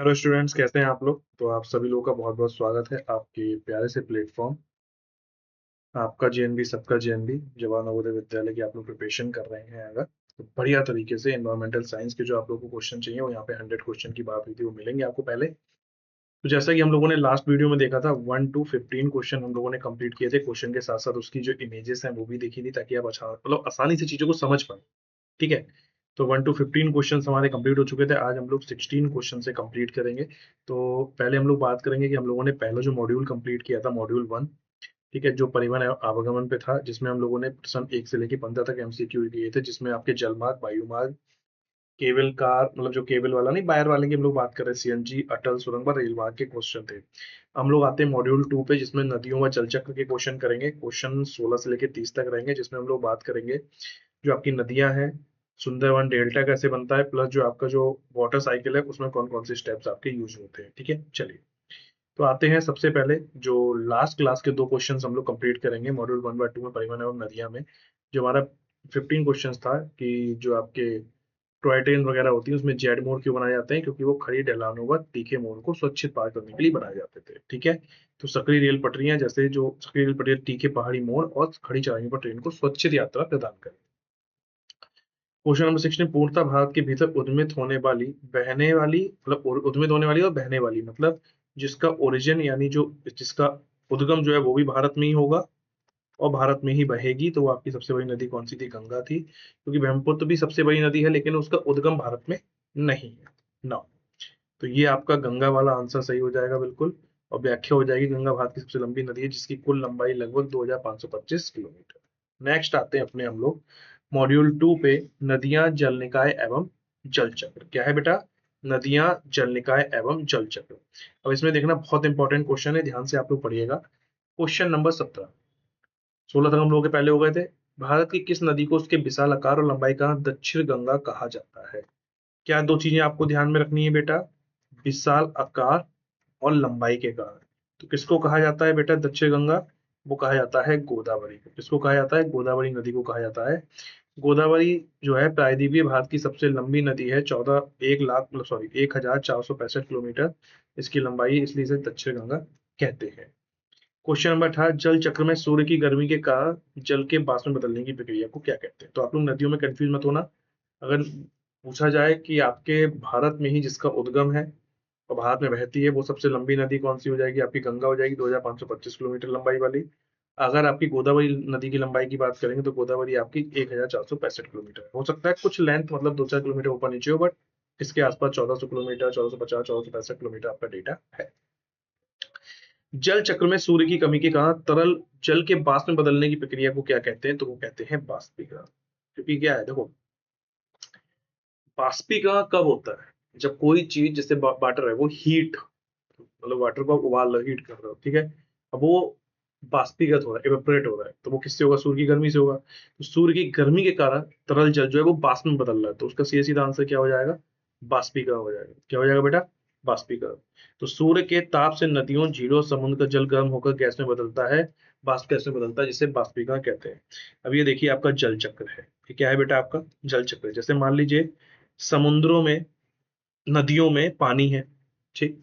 Hello students, कैसे हैं आप लोग। तो आप सभी लोगों का बहुत बहुत स्वागत है आपके प्यारे से प्लेटफॉर्म आपका जेएनबी सबका जेएनबी जवाहर नवोदय विद्यालय की आप लोग प्रिपरेशन कर रहे हैं। अगर तो बढ़िया तरीके से एनवायरमेंटल साइंस के जो आप लोगों को क्वेश्चन चाहिए वो यहाँ पे 100 क्वेश्चन की बात हुई थी, वो मिलेंगे आपको पहले। तो जैसा कि हम लोगों ने लास्ट वीडियो में देखा था 1 to 15 क्वेश्चन हम लोगों ने कंप्लीट किए थे। क्वेश्चन के साथ साथ उसकी जो इमेजेस हैं वो भी देखी थी, ताकि आप अच्छा मतलब आसानी से चीजों को समझ पाए। ठीक है। तो 1 to 15 क्वेश्चन हमारे कंप्लीट हो चुके थे। आज हम लोग 16 क्वेश्चन से कंप्लीट करेंगे। तो पहले हम लोग बात करेंगे कि हम लोगों ने पहला जो मॉड्यूल कंप्लीट किया था, मॉड्यूल 1। ठीक है, जो परिवहन एवं आवागमन पे था, जिसमें हम लोगों ने प्रश्न 1 से लेकर 15 तक एमसीक्यू किए थे, जिसमें आपके जलमार्ग, वायुमार्ग, केबल कार मतलब जो केबल वाला नहीं, वायर वाले की हम लोग बात कर रहे हैं, सीएनजी, अटल सुरंग व रेल मार्ग के क्वेश्चन थे। हम लोग आते हैं मॉड्यूल 2 पे, जिसमें नदियों व जल चक्र के क्वेश्चन करेंगे। क्वेश्चन 16 से लेकर 30 तक रहेंगे, जिसमें हम लोग बात करेंगे जो आपकी नदियां हैं, सुंदरवन डेल्टा कैसे बनता है, प्लस जो आपका जो वाटर साइकिल है उसमें कौन कौन से स्टेप्स आपके यूज होते हैं। ठीक है, चलिए। तो आते हैं सबसे पहले जो लास्ट क्लास के 2 क्वेश्चन हम लोग कंप्लीट करेंगे मॉड्यूल 1 व 2 में, परिवहन एवं नदियां में। जो हमारा 15 क्वेश्चन था कि जो आपके टॉय ट्रेन वगैरह होती है उसमें जेड मोड क्यों बनाए जाते हैं, क्योंकि वो खड़ी ढलानों व तीखे मोड़ को सुरक्षित पार करने के लिए बनाए जाते थे। ठीक है। तो सकरी रेल पटरियां, जैसे जो सकरी रेल पटरियां तीखे पहाड़ी मोड़ और खड़ी चौड़ाई पर ट्रेन को सुरक्षित यात्रा प्रदान करें। क्वेश्चन नंबर 16, पूर्णतः भारत के भीतर उद्यमित होने वाली, बहने वाली मतलब उद्यमित होने वाली और बहने वाली मतलब जिसका ओरिजिन यानी जो जिसका उद्गम जो है वो भी भारत में ही होगा और भारत में ही बहेगी। तो वो आपकी सबसे बड़ी नदी कौन सी थी? गंगा थी, क्योंकि ब्रह्मपुत्र भी सबसे बड़ी नदी है लेकिन उसका उद्गम भारत में नहीं है ना। तो ये आपका गंगा वाला आंसर सही हो जाएगा बिल्कुल। और व्याख्या हो जाएगी, गंगा भारत की सबसे लंबी नदी है जिसकी कुल लंबाई लगभग 2525 किलोमीटर। नेक्स्ट आते हैं अपने हम लोग मॉड्यूल 2 पे, नदियां, जल निकाय एवं जल चक्र। क्या है बेटा? नदियां, जल निकाय एवं जल चक्र। अब इसमें देखना बहुत इंपॉर्टेंट क्वेश्चन है, ध्यान से आप लोग पढ़िएगा। क्वेश्चन नंबर 17, 16 तक हम लोगों के पहले हो गए थे। भारत की किस नदी को उसके विशाल आकार और लंबाई का दक्षिण गंगा कहा जाता है? क्या दो चीजें आपको ध्यान में रखनी है बेटा? विशाल आकार और लंबाई के कारण। तो किसको कहा जाता है बेटा दक्षिण गंगा? वो कहा जाता है गोदावरी को। किसको कहा जाता है? गोदावरी नदी को कहा जाता है। गोदावरी जो है प्रायद्वीपीय भारत की सबसे लंबी नदी है। 14,465 किलोमीटर इसकी लंबाई है, इसलिए इसे दक्षिण गंगा कहते हैं। क्वेश्चन नंबर 18, जल चक्र में सूर्य की गर्मी के कारण जल के वाष्प में बदलने की प्रक्रिया को क्या कहते हैं? तो आप लोग नदियों में कंफ्यूज मत होना। अगर पूछा जाए कि आपके भारत में ही जिसका उद्गम है और भारत में बहती है, वो सबसे लंबी नदी कौन सी हो जाएगी? आपकी गंगा हो जाएगी, 2525 किलोमीटर लंबाई वाली। अगर आपकी गोदावरी नदी की लंबाई की बात करेंगे तो गोदावरी आपकी 1465 किलोमीटर हो सकता है, कुछ लेंथ मतलब 2-4 किलोमीटर ऊपर नीचे हो, बट इसके आसपास 1400 किलोमीटर, 1450, 1465 किलोमीटर आपका डेटा है। जल चक्र में सूर्य की कमी के कारण तरल जल के वाष्प में बदलने की प्रक्रिया को क्या कहते हैं? तो वो कहते हैं वाष्पीकरण। क्योंकि क्या है देखो, वाष्पीकरण कब होता है? जब कोई चीज जैसे वाटर है वो हीट मतलब वाटर को आप उबाल रहे हो, हीट कर रहे हो, ठीक है। अब वो बाष्पीगत हो रहा है, इवेपोरेट हो रहा है, तो वो किससे होगा? सूर्य की गर्मी से होगा। तो सूर्य की गर्मी के कारण तरल जल जो है वो बाष्प में बदल रहा है, तो उसका सीधा सीधा आंसर क्या हो जाएगा? बाष्पीकरण हो जाएगा। क्या हो जाएगा बेटा? बाष्पीकरण। तो सूर्य के ताप से नदियों, झीलों, समुद्र का जल गर्म होकर गैस में बदलता है, बाष्प गैस में बदलता है, जिसे बाष्पीकरण कहते हैं। अब ये देखिए आपका जल चक्र है। ये क्या है बेटा? आपका जल चक्र। जैसे मान लीजिए समुद्रों में, नदियों में पानी है, ठीक।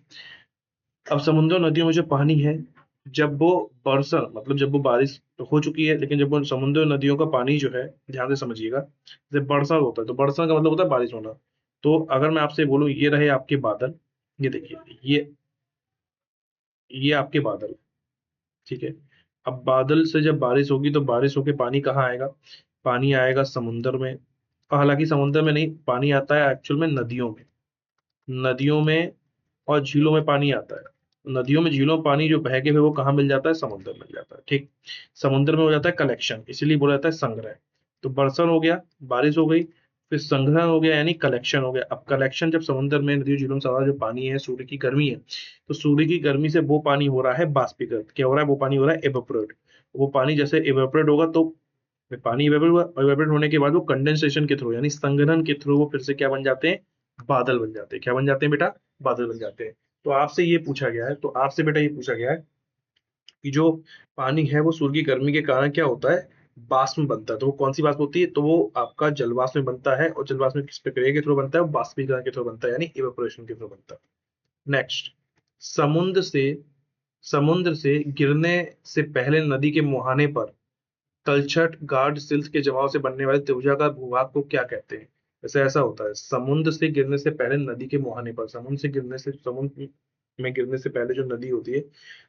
अब समुद्र नदियों में जो पानी है, जब वो बरसा मतलब जब वो बारिश तो हो चुकी है, लेकिन जब वो समुद्र नदियों का पानी जो है, ध्यान से समझिएगा, जब बरसा होता है तो बरसा का मतलब होता है बारिश होना। तो अगर मैं आपसे बोलूं ये रहे आपके बादल, ये देखिए, ये आपके बादल, ठीक है। अब बादल से जब बारिश होगी तो बारिश होके पानी कहाँ आएगा? पानी आएगा समुद्र में। और हालांकि समुद्र में नहीं, पानी आता है एक्चुअल में नदियों में। नदियों में और झीलों में पानी आता है। नदियों में, झीलों में पानी जो बह के फिर वो कहाँ मिल जाता है? समुद्र में मिल जाता है, ठीक। समुद्र में हो जाता है कलेक्शन, इसीलिए बोला जाता है संग्रह। तो बरसात हो गया, बारिश हो गई, फिर संग्रह हो गया यानी कलेक्शन हो गया। अब कलेक्शन जब समुद्र में, नदियों, झीलों में सारा जो पानी है, सूर्य की गर्मी है, तो सूर्य की गर्मी से वो पानी हो रहा है बाष्पीकृत। क्या हो रहा है? वो पानी हो रहा है एवेपोरेट। वो पानी जैसे एवेपोरेट होगा तो पानी इवेपोरेट हुआ, और इवेपोरेट होने के बाद वो कंडेंसेशन के थ्रू यानी संघनन के थ्रू वो फिर से क्या बन जाते हैं? बादल बन जाते हैं। क्या बन जाते हैं बेटा? बादल बन जाते हैं। तो आपसे ये पूछा गया है, तो आपसे बेटा ये पूछा गया है कि जो पानी है वो सूर्य की गर्मी के कारण क्या होता है? वाष्प में बनता है। तो वो कौन सी वाष्प होती है? तो वो आपका जलवाष्प में बनता है, और जलवाष्प में किस प्रक्रिया के थ्रू बनता है? वो बाष्पीकरण के थ्रू बनता है, यानी इवेपोरेशन के थ्रू बनता है। नेक्स्ट, समुद्र से गिरने से पहले नदी के मुहाने पर तलछट गार्ड सिल्स के जमाव से बनने वाले त्रिभुजाकार भूभाग को क्या कहते हैं? वैसे ऐसा होता है, समुद्र से गिरने से पहले नदी के मुहाने पर, समुद्र में गिरने से पहले जो नदी होती है,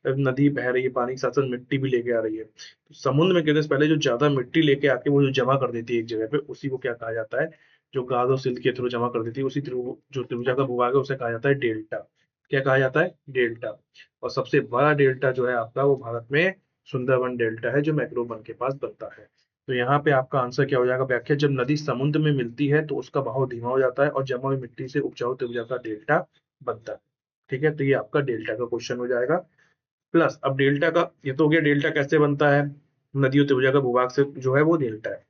अब नदी बह रही है, पानी के साथ साथ मिट्टी भी लेके आ रही है, तो समुद्र में गिरने से पहले जो ज्यादा मिट्टी लेके आके वो जो जमा कर देती है एक जगह पे, उसी को क्या कहा जाता है? जो गाद और सिल्ट के थ्रू जमा कर देती है, उसी जो त्रिभुजाकार भूभाग है उसे कहा जाता है डेल्टा। क्या कहा जाता है? डेल्टा। और सबसे बड़ा डेल्टा जो है आपका, वो भारत में सुंदरबन डेल्टा है, जो मैक्लोडगंज के पास बनता है। तो यहाँ पे आपका आंसर क्या हो जाएगा? व्याख्या, जब नदी समुद्र में मिलती है तो उसका बहाव धीमा हो जाता है और जमा हुई मिट्टी से उपजाऊ त्रिभुजा का डेल्टा बनता है। ठीक है, तो ये आपका डेल्टा का क्वेश्चन हो जाएगा। प्लस अब डेल्टा का, ये तो हो गया डेल्टा कैसे बनता है, नदियों त्रिभुजा का भूभाग से जो है वो डेल्टा है।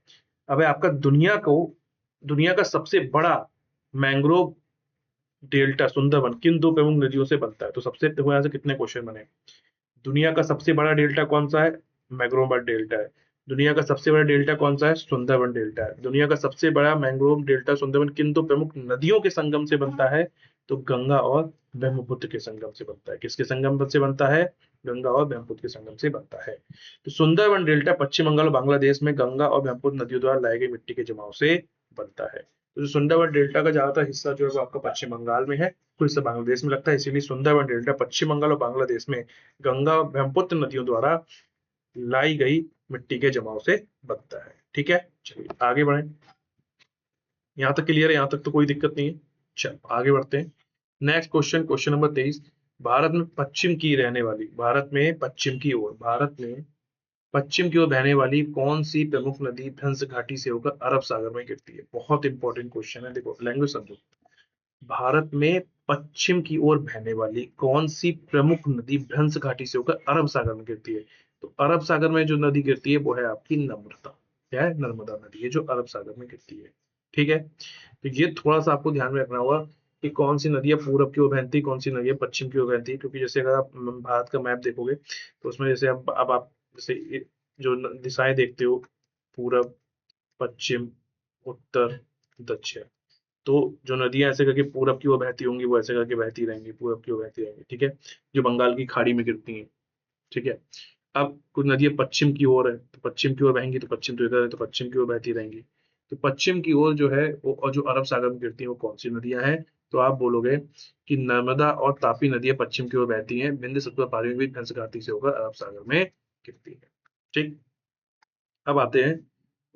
अब है आपका दुनिया का सबसे बड़ा मैंग्रोव डेल्टा सुंदरबन किन दो प्रमुख नदियों से बनता है? तो सबसे देखो यहाँ से कितने क्वेश्चन बने। दुनिया का सबसे बड़ा डेल्टा कौन सा है? मैंग्रोव डेल्टा है। दुनिया का सबसे बड़ा डेल्टा कौन सा है? सुंदरबन डेल्टा है। दुनिया का सबसे बड़ा मैंग्रोव डेल्टा सुंदरबन किन दो प्रमुख नदियों के संगम से बनता है? तो गंगा और ब्रह्मपुत्र के संगम से बनता है। किसके संगम से बनता है? गंगा और ब्रह्मपुत्र के संगम से बनता है। तो सुंदरबन डेल्टा पश्चिम बंगाल और बांग्लादेश में गंगा और ब्रह्मपुत्र नदियों द्वारा लाई गई मिट्टी के जमाव से बनता है। तो जो सुंदरबन डेल्टा का ज्यादातर हिस्सा जो है वो आपका पश्चिम बंगाल में है, कुछ हिस्सा बांग्लादेश में लगता है, इसीलिए सुंदरबन डेल्टा पश्चिम बंगाल और बांग्लादेश में गंगा और ब्रह्मपुत्र नदियों द्वारा लाई गई मिट्टी के जमाव से बनता है। ठीक है, चलिए आगे बढ़े। यहां तक क्लियर है? यहां तक तो कोई दिक्कत नहीं है। चलो आगे बढ़ते हैं। Next question, question number 23। Bharat में पश्चिम की ओर बहने वाली कौन सी प्रमुख नदी भ्रंश घाटी से होकर अरब सागर में गिरती है? बहुत इंपॉर्टेंट क्वेश्चन है, देखो लैंग्वेज समझो। भारत में पश्चिम की ओर बहने वाली कौन सी प्रमुख नदी भ्रंश घाटी से होकर अरब सागर में गिरती है? तो अरब सागर में जो नदी गिरती है वो है आपकी नर्मदा। क्या है? नर्मदा नदी है जो अरब सागर में गिरती है। ठीक है, तो ये थोड़ा सा आपको ध्यान में रखना होगा कि कौन सी नदियां पूरब की ओर बहती है, कौन सी नदियां पश्चिम की ओर बहती है, क्योंकि जैसे अगर आप भारत का मैप देखोगे तो उसमें जैसे अब आप जैसे जो दिशाएं देखते हो, पूरब, पश्चिम, उत्तर, दक्षिण, तो जो नदियां ऐसे करके पूरब की ओर बहती होंगी वो ऐसे करके बहती रहेंगी, पूरब की ओर बहती रहेंगी। ठीक है, जो बंगाल की खाड़ी में गिरती हैं। ठीक है, अब कुछ नदियां पश्चिम की ओर है तो पश्चिम की ओर बहेंगी, तो पश्चिम तो इधर है तो पश्चिम की ओर बहती रहेंगी। तो पश्चिम की ओर जो है वो, और जो अरब सागर में गिरती है वो कौन सी नदियां हैं? तो आप बोलोगे कि नर्मदा और तापी नदियां पश्चिम की ओर बहती हैं, बिंदु सतलज पारी भी भ्रंश घाटी से होकर अरब सागर में गिरती है। ठीक, अब आते हैं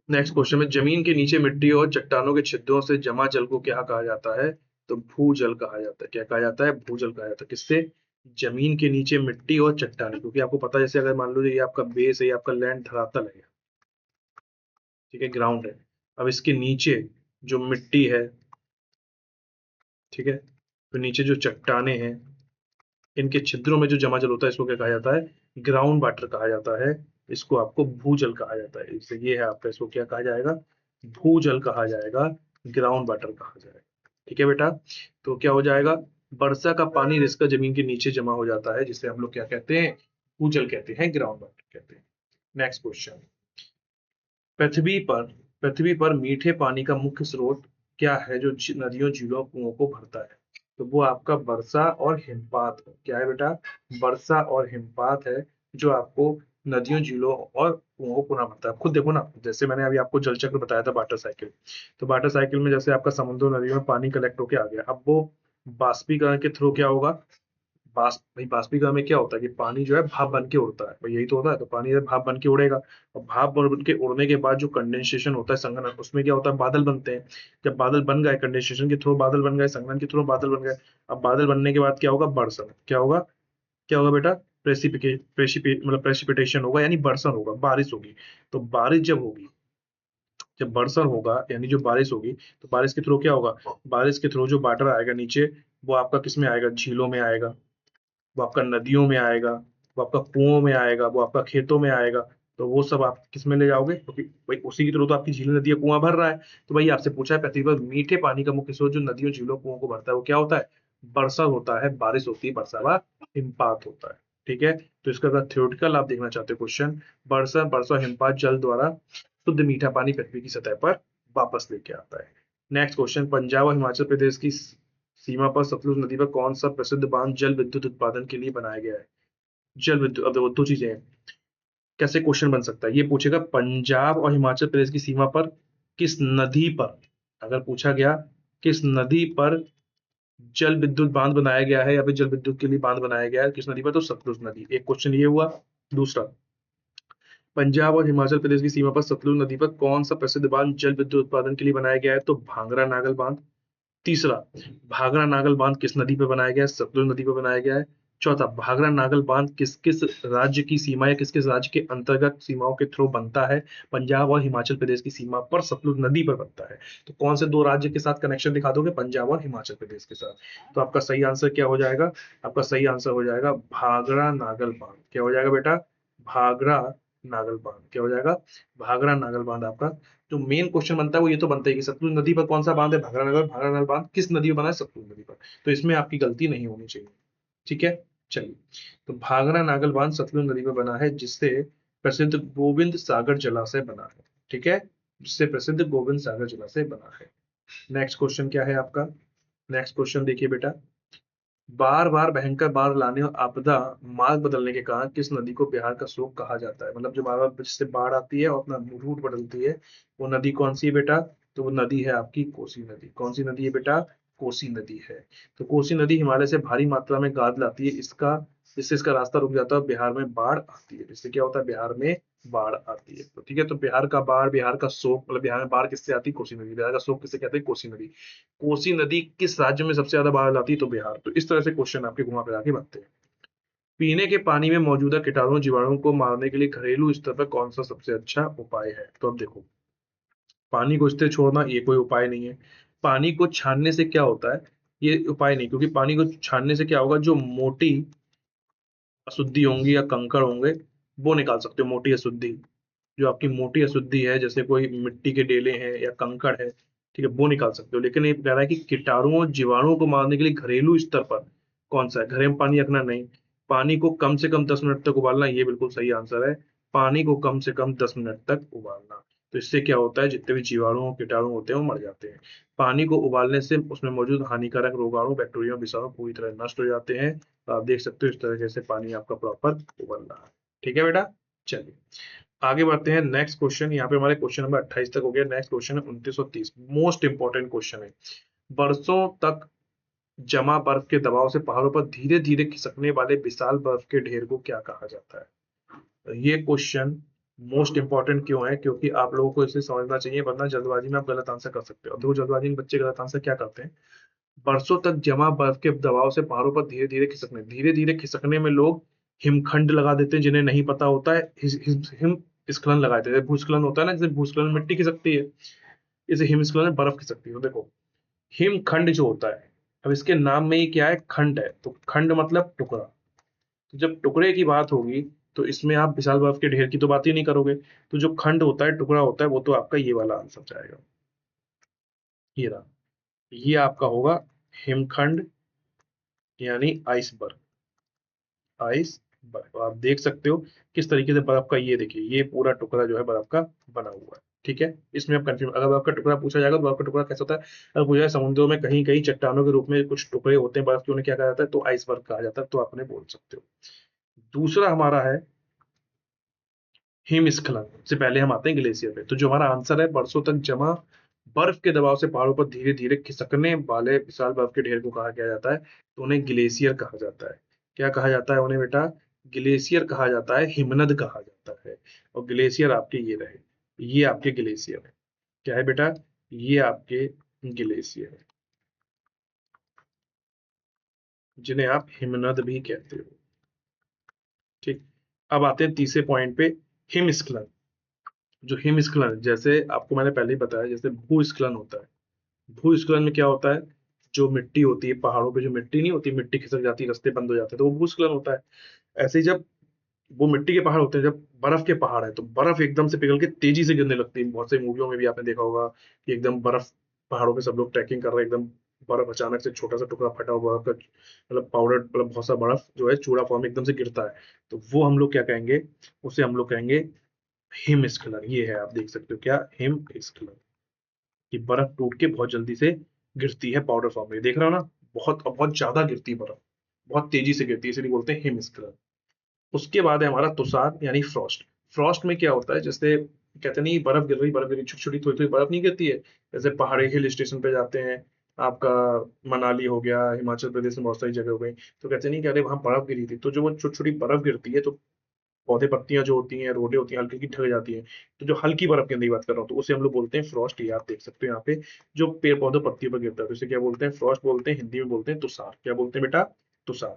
नेक्स्ट क्वेश्चन में। जमीन के नीचे मिट्टी और चट्टानों के छिद्रों से जमा जल को क्या कहा जाता है? तो भूजल कहा जाता है। क्या कहा जाता है? भूजल कहा जाता है। किससे? जमीन के नीचे मिट्टी और चट्टाने, क्योंकि आपको पता है जैसे अगर मान लो ये आपका बेस है, ये आपका लैंड धरातल है, ठीक है, ग्राउंड है। अब इसके नीचे जो मिट्टी है, ठीक है, तो नीचे जो चट्टाने हैं, इनके छिद्रों में जो जमा जल होता है इसको क्या कहा जाता है? ग्राउंड वाटर कहा जाता है। इसको आपको भूजल कहा जाता है। इससे ये है आपका, इसको क्या कहा जाएगा? भूजल कहा जाएगा, ग्राउंड वाटर कहा जाएगा। ठीक है बेटा, तो क्या हो जाएगा? वर्षा का पानी रिसकर जमीन के नीचे जमा हो जाता है, जिसे हम लोग क्या कहते हैं? भूजल कहते हैं, ग्राउंड वाटर कहते हैं। Next question. पृथ्वी पर पृथ्वी पर मीठे पानी का मुख्य स्रोत क्या है जो नदियों, झीलों, कुओं को भरता है? तो वो आपका वर्षा और हिमपात है। क्या है बेटा? वर्षा और हिमपात है जो आपको नदियों, झीलों और कुओं को पुनः भरता है। आप खुद देखो ना, जैसे मैंने अभी आपको जल चक्र बताया था, वाटर साइकिल। तो वाटर साइकिल में जैसे आपका समुद्र नदियों में पानी कलेक्ट होके आ गया, अब वो बाष्पीकरण के थ्रू क्या होगा? भाई बाष्पीकरण में क्या होता है कि पानी जो है भाप बन के उड़ता है, भाई यही तो होता है। तो पानी जब भाप बन के उड़ेगा, और भाप बन के उड़ने के बाद जो कंडेंसेशन होता है, संघनन, उसमें क्या होता है? बादल बनते हैं। जब बादल बन गए, कंडेंसेशन के थ्रू बादल बन गए, संघनन के थ्रू बादल बन गए, अब बादल बनने के बाद क्या होगा? बरसात। क्या होगा? क्या होगा बेटा? मतलब प्रेसिपिटेशन होगा, यानी बरसात होगा, बारिश होगी। तो बारिश जब होगी, जब बरसात होगा यानी जो बारिश होगी, तो बारिश के थ्रू क्या होगा? बारिश के थ्रू जो वाटर आएगा नीचे, वो आपका किस में आएगा? झीलों में आएगा, वो आपका नदियों में आएगा, वो आपका कुओं में आएगा, वो आपका खेतों में आएगा। तो वो सब आप किस में ले जाओगे? क्योंकि भाई उसी की तरह तो आपकी झील, नदियां, कुआं भर रहा है। तो भाई आपसे पूछा है, पृथ्वी पर मीठे पानी का मुख्य स्रोत जो नदियों, झीलों, कुओं को भरता है वो क्या होता है? वर्षा होता है, बारिश होती है, वर्षा व हिमपात होता है। ठीक है, तो इसका अगर थ्योरेटिकल आप देखना चाहते हो क्वेश्चन, वर्षा हिमपात जल द्वारा शुद्ध मीठा पानी पृथ्वी की सतह पर वापस लेके आता है। Next question. पंजाब और हिमाचल प्रदेश की सीमा पर सतलुज नदी पर कौन सा प्रसिद्ध बांध जल विद्युत उत्पादन के लिए बनाया गया है? जल विद्युत, अब देखो दो चीजें हैं, कैसे क्वेश्चन बन सकता है, ये पूछेगा पंजाब और हिमाचल प्रदेश की सीमा पर किस नदी पर, अगर पूछा गया किस नदी पर जल विद्युत बांध बनाया गया है या फिर जल विद्युत के लिए बांध बनाया गया है किस नदी पर, तो सतलुज नदी, एक क्वेश्चन ये हुआ। दूसरा, पंजाब और हिमाचल प्रदेश की सीमा पर सतलुज नदी पर कौन सा प्रसिद्ध बांध जल विद्युत उत्पादन के लिए बनाया गया है, तो भांगरा नागल बांध। तीसरा, भाखड़ा नागल बांध किस नदी पर बनाया गया है, सतलुज नदी पर बनाया गया है। चौथा, भाखड़ा नागल बांध किस किस राज्य की सीमा या किस किस राज्य के अंतर्गत सीमाओं के थ्रू बनता है, पंजाब और हिमाचल प्रदेश की सीमा पर सतलुज नदी पर बनता है। तो कौन से दो राज्य के साथ कनेक्शन दिखा दोगे, पंजाब और हिमाचल प्रदेश के साथ। तो आपका सही आंसर क्या हो जाएगा, आपका सही आंसर हो जाएगा भाखड़ा नागल बांध। क्या हो जाएगा बेटा, भाखड़ा नागल बांध, क्या हो जाएगा, भाखड़ा नागल बांध। आपका जो मेन क्वेश्चन बनता है वो ये तो बनता है कि सतलुज नदी पर कौन सा बांध है, भाखड़ा नगर बांध किस नदी पर बना है, सतलुज नदी पर। तो इसमें आपकी गलती नहीं होनी चाहिए, ठीक है। चलिए, तो भाखड़ा नागल बांध सतलुज नदी पर बना है, जिससे प्रसिद्ध गोविंद सागर जलाशय बना है, ठीक है, जिससे प्रसिद्ध गोविंद सागर जलाशय बना है। नेक्स्ट क्वेश्चन क्या है आपका, नेक्स्ट क्वेश्चन देखिए बेटा, बार बार भयंकर बाढ़ लाने और आपदा मार्ग बदलने के कारण किस नदी को बिहार का शोक कहा जाता है, मतलब जो बार बार जिससे बाढ़ आती है और अपना रूट बदलती है, वो नदी कौन सी है बेटा, तो वो नदी है आपकी कोसी नदी। कौन सी नदी है बेटा, कोसी नदी है। तो कोसी नदी हिमालय से भारी मात्रा में गाद लाती है, इसका जिससे इसका रास्ता रुक जाता है और बिहार में बाढ़ आती है, जिससे क्या होता है, बिहार में बाढ़ आती है। तो ठीक है, तो बिहार का बाढ़, बिहार का शोक, मतलब बिहार में बाढ़ किससे आती है, कोसी नदी। बिहार का शोक किससे कहते हैं, कोसी नदी। कोसी नदी किस राज्य में सबसे ज्यादा बाढ़ लाती है, तो बिहार। तो इस तरह से क्वेश्चन आपके घुमा फिरा के बनते हैं। पीने के पानी में मौजूदा कीटाणु जीवाणुओं को मारने के लिए घरेलू स्तर पर कौन सा सबसे अच्छा उपाय है, तो अब देखो, पानी को स्थिर छोड़ना ये कोई उपाय नहीं है। पानी को छानने से क्या होता है, ये उपाय नहीं, क्योंकि पानी को छानने से क्या होगा, जो मोटी अशुद्धि होंगी या कंकड़ होंगे वो निकाल सकते हो, मोटी अशुद्धि। जो आपकी मोटी अशुद्धि है, जैसे कोई मिट्टी के डेले हैं या कंकड़ है, ठीक है, वो निकाल सकते हो। लेकिन ये कह रहा है कि कीटाणुओं जीवाणुओं को मारने के लिए घरेलू स्तर पर कौन सा है, घरे में पानी रखना नहीं, पानी को कम से कम 10 मिनट तक उबालना, ये बिल्कुल सही आंसर है। पानी को कम से कम 10 मिनट तक उबालना। तो इससे क्या होता है, जितने भी जीवाणु कीटाणु होते हैं वो मर जाते हैं। पानी को उबालने से उसमें मौजूद हानिकारक रोगाणु, बैक्टीरिया, विषाणु पूरी तरह नष्ट हो जाते हैं। तो आप देख सकते हो इस तरीके से पानी आपका प्रॉपर उबल रहा है, ठीक है बेटा। चलिए आगे बढ़ते हैं, नेक्स्ट क्वेश्चन, यहाँ पे हमारे क्वेश्चन नंबर 28 तक हो गया। नेक्स्ट क्वेश्चन है 2930, मोस्ट इंपॉर्टेंट क्वेश्चन है। बरसों तक जमा बर्फ के दबाव से पहाड़ों पर धीरे धीरे खिसकने वाले विशाल बर्फ के ढेर को क्या कहा जाता है। तो ये क्वेश्चन मोस्ट इंपॉर्टेंट क्यों है, क्योंकि आप लोगों को इसे समझना चाहिए, वरना जल्दबाजी में आप गलत आंसर कर सकते हो। देखो जल्दबाजी में बच्चे गलत आंसर क्या करते हैं, बरसों तक जमा बर्फ के दबाव से पहाड़ों पर धीरे धीरे खिसकने, धीरे धीरे खिसकने में लोग हिमखंड लगा देते हैं, जिन्हें नहीं पता होता है हिम स्खलन लगा देते हैं। भूस्खलन होता है ना, जैसे भूस्खलन में मिट्टी खिसकती है, इसे हिमस्खलन में बर्फ खिसकती है। तो देखो हिमखंड जो होता है, अब इसके नाम में ही क्या है, खंड है, तो खंड मतलब टुकड़ा। तो जब टुकड़े की बात होगी तो इसमें आप विशाल बर्फ के ढेर की तो बात ही नहीं करोगे। तो जो खंड होता है, टुकड़ा होता है, वो तो आपका ये वाला आंसर जाएगा, ये रहा, ये आपका होगा हिमखंड, यानी आइसबर्ग। आइसबर्ग, आप देख सकते हो किस तरीके से बर्फ का, ये देखिए ये पूरा टुकड़ा जो है बर्फ का बना हुआ है, ठीक है। इसमें आप कंफ्यूज, अगर बर्फ का टुकड़ा पूछा जाएगा तो बर्फ का टुकड़ा कैसा होता है, अगर पूछा जाए समुद्रों में कहीं कहीं चट्टानों के रूप में कुछ टुकड़े होते हैं बर्फ के, उन्हें क्या कहा जाता है, तो आइसबर्ग कहा जाता है, तो आपने बोल सकते हो। दूसरा हमारा है हिमस्खलन, से पहले हम आते हैं ग्लेशियर पे। तो जो हमारा आंसर है, बरसों तक जमा बर्फ के दबाव से पहाड़ों पर धीरे धीरे खिसकने वाले विशाल बर्फ के ढेर को कहा क्या जाता है, तो उन्हें ग्लेशियर कहा जाता है। क्या कहा जाता है उन्हें बेटा, ग्लेशियर कहा जाता है, हिमनद कहा जाता है। और ग्लेशियर आपके ये रहे, ये आपके ग्लेशियर है। क्या है बेटा, ये आपके ग्लेशियर है, जिन्हें आप हिमनद भी कहते हो, ठीक। अब आते हैं तीसरे पॉइंट पे, हिमस्खलन। जो हिमस्खलन, जैसे आपको मैंने पहले ही बताया, जैसे भूस्खलन होता है, भूस्खलन में क्या होता है, जो मिट्टी होती है पहाड़ों पे, जो मिट्टी नहीं होती, मिट्टी खिसक जाती है, रास्ते बंद हो जाते हैं, तो वो भूस्खलन होता है। ऐसे ही जब वो मिट्टी के पहाड़ होते हैं, जब बर्फ के पहाड़ है, तो बर्फ एकदम से पिघल के तेजी से गिरने लगती है। बहुत से मूवियों में भी आपने देखा होगा कि एकदम बर्फ, पहाड़ों पे सब लोग ट्रैकिंग कर रहे हैं, एकदम बर्फ अचानक से छोटा सा टुकड़ा फटा हुआ बर्फ का, मतलब पाउडर, मतलब बहुत सा बर्फ जो है चूड़ा फॉर्म में एकदम से गिरता है, तो वो हम लोग क्या कहेंगे, उसे हम लोग कहेंगे हिमस्खलन। ये है, आप देख सकते हो क्या, हिमस्खलन, कि बर्फ टूट के बहुत जल्दी से गिरती है पाउडर फॉर्म में, देख रहे हो ना, बहुत बहुत ज्यादा गिरती है बर्फ, बहुत तेजी से गिरती है, इसलिए बोलते हैं हिमस्खलन। उसके बाद है हमारा तुषार यानी फ्रॉस्ट। फ्रॉस्ट में क्या होता है, जैसे कहते नहीं बर्फ गिर रही, बर्फ गिरी, छोटी छोटी थोड़ी थोड़ी बर्फ नहीं गिरती है, जैसे पहाड़ी हिल स्टेशन पे जाते हैं आपका, मनाली हो गया, हिमाचल प्रदेश में बहुत सारी जगह हो गई, तो कहते नहीं कि अरे वहां बर्फ गिरी थी, तो जो वो छोटी छोटी बर्फ गिरती है, तो पौधे पत्तियां जो होती हैं, रोडे होती हैं, हल्की हल्की ढक जाती हैं, तो जो हल्की बर्फ की अंदर की बात कर रहा हूँ, तो उसे हम लोग बोलते हैं फ्रॉस्ट। ये आप देख सकते हो यहाँ पे, जो पेड़ पौधे पत्तियों पर गिरता है, तो इसे क्या बोलते हैं, फ्रॉस्ट बोलते हैं, हिंदी में बोलते हैं तुषार। क्या बोलते हैं बेटा, तुषार।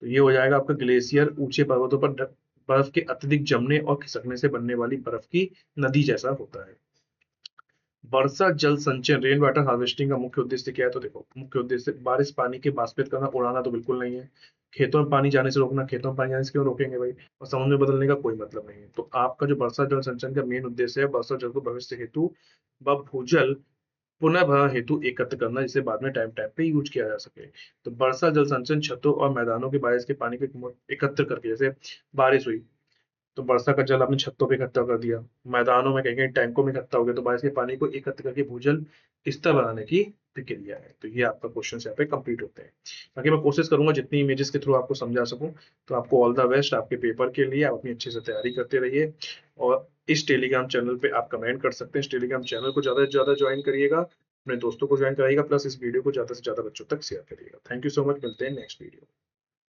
तो ये हो जाएगा आपका ग्लेशियर, ऊंचे पर्वतों पर बर्फ के अत्यधिक जमने और खिसकने से बनने वाली बर्फ की नदी जैसा होता है। वर्षा जल संचयन, रेन वाटर हार्वेस्टिंग का मुख्य उद्देश्य क्या है, तो देखो मुख्य उद्देश्य बारिश पानी के बाष्पित करना, उड़ाना तो बिल्कुल नहीं है। खेतों में पानी जाने से रोकना, खेतों में पानी जाने से क्यों रोकेंगे भाई, और समुद्र में बदलने का कोई मतलब नहीं है। तो आपका जो वर्षा जल संचयन का मेन उद्देश्य है, वर्षा जल को भविष्य हेतु व भूजल पुनः हेतु एकत्र करना, जिसे बाद में टाइम टाइम पे यूज किया जा सके। तो वर्षा जल संचयन छतों और मैदानों के बारिश के पानी को एकत्र करके, जैसे बारिश हुई तो वर्षा का जल आपने छतों पे इकट्ठा कर दिया, मैदानों में कहीं कहीं टैंकों में इकट्ठा हो गया, तो बारिश के पानी को एकत्र करके भूजल स्तर बनाने की प्रक्रिया है। तो ये आपका क्वेश्चन यहाँ पे कंप्लीट होते हैं। बाकी मैं कोशिश करूंगा जितनी इमेजेस के थ्रू आपको समझा सकूं। तो आपको ऑल द बेस्ट आपके पेपर के लिए, आप अपनी अच्छे से तैयारी करते रहिए। और इस टेलीग्राम चैनल पे आप कमेंट कर सकते हैं, इस टेलीग्राम चैनल को ज्यादा से ज्यादा ज्वाइन करिएगा, अपने दोस्तों को ज्वाइन कराइएगा, प्लस इस वीडियो को ज्यादा से ज्यादा बच्चों तक शेयर करिएगा। थैंक यू सो मच, मिलते हैं नेक्स्ट वीडियो।